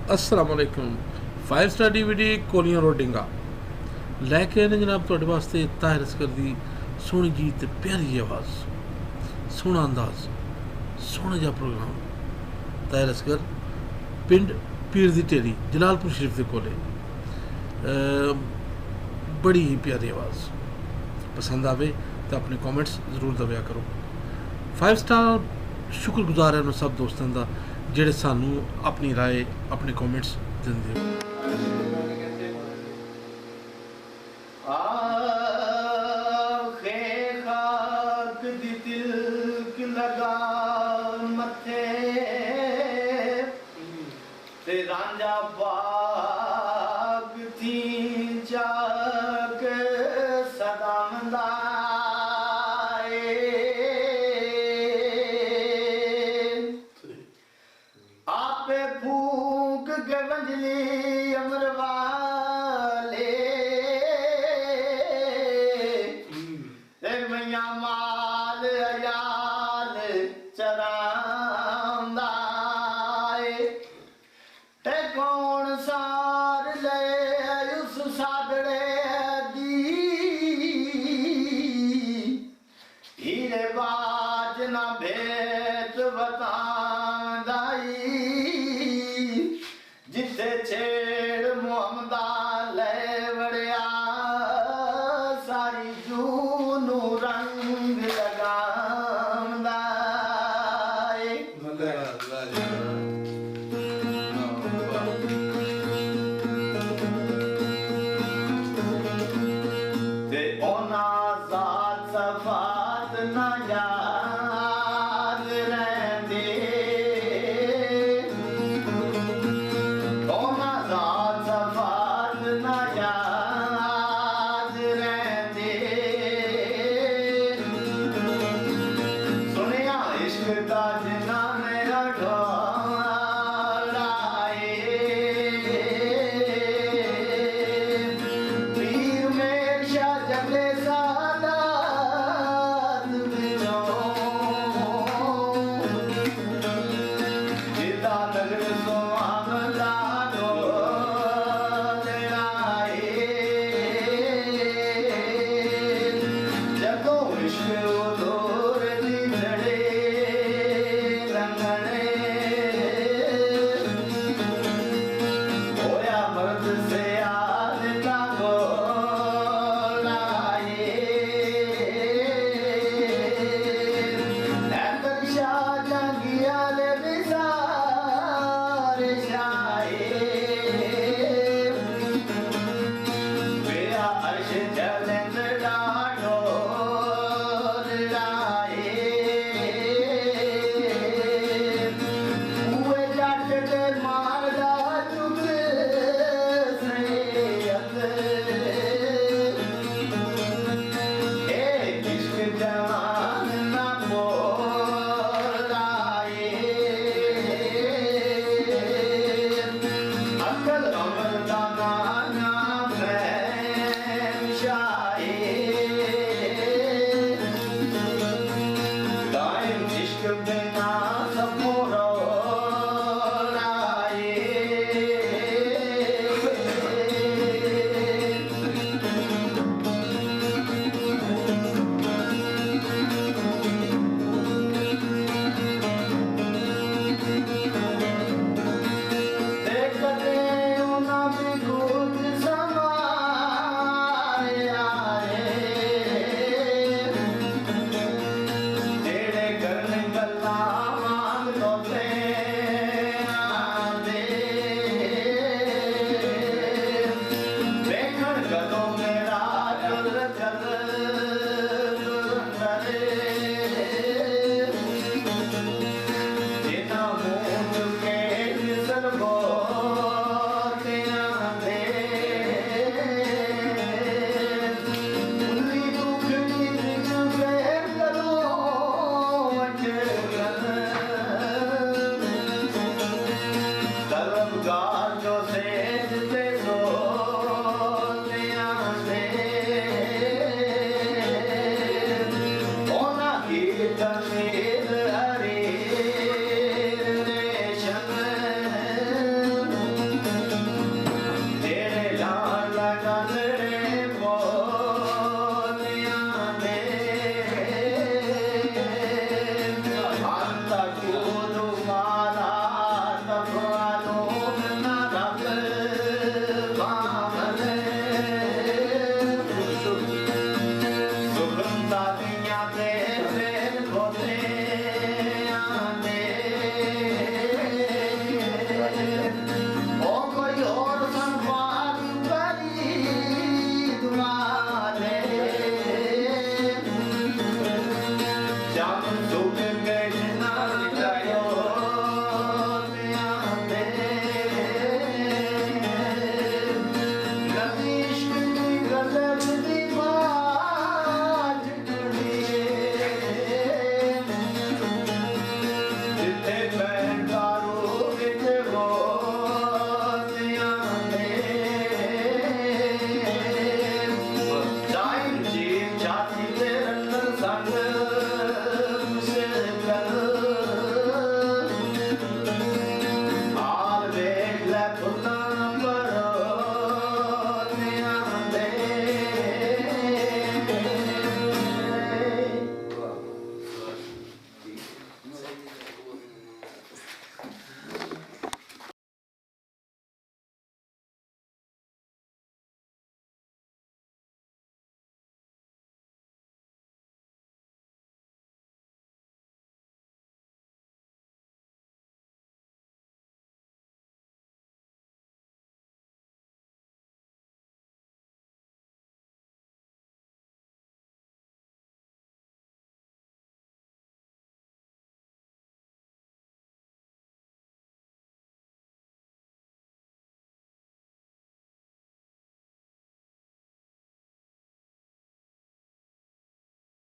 अस्सलाम वालेकुम। 5 star DVD कोलियां रोडिंगा लैके आए ने जनाब तुहाडे वास्ते ताहिर असगर दी सोहनी जी ते प्यारी आवाज़, सोहना अंदाज, सोहना जिहा प्रोग्राम। ताहिर असगर पिंड पीर दी ढेरी जलालपुर शरीफ दे कोले। बड़ी ही प्यारी आवाज़। पसंद आवे तो अपने कॉमेंट्स जरूर दबिया करो। 5 स्टार शुक्रगुजार है उन सब दोस्तों का ਜਿਹੜੇ ਸਾਨੂੰ ਆਪਣੀ ਰਾਏ ਆਪਣੇ ਕਮੈਂਟਸ ਦਿੰਦੇ ਹੋ। रांझा बाग थी जाग सदामंदा आपे फूक के बंजली अमर वाले मैया माल अयाल चरांदा ते कौन सार ले उस सादड़े दी हीरे बाज ना भेत बतांदाई जिथे छेड़ मोहम्मदा ले वड़िया सारी जूनू रंग लगांदा ते ओना ज़ात सफ़ात ना याद रहंदे ओना ज़ात सफ़ात ना याद रहंदे सुनिया इश्क दा जिन्ना मेरा ढोला पीर मेर शाह जगले सादात विचों जिदा नगर सो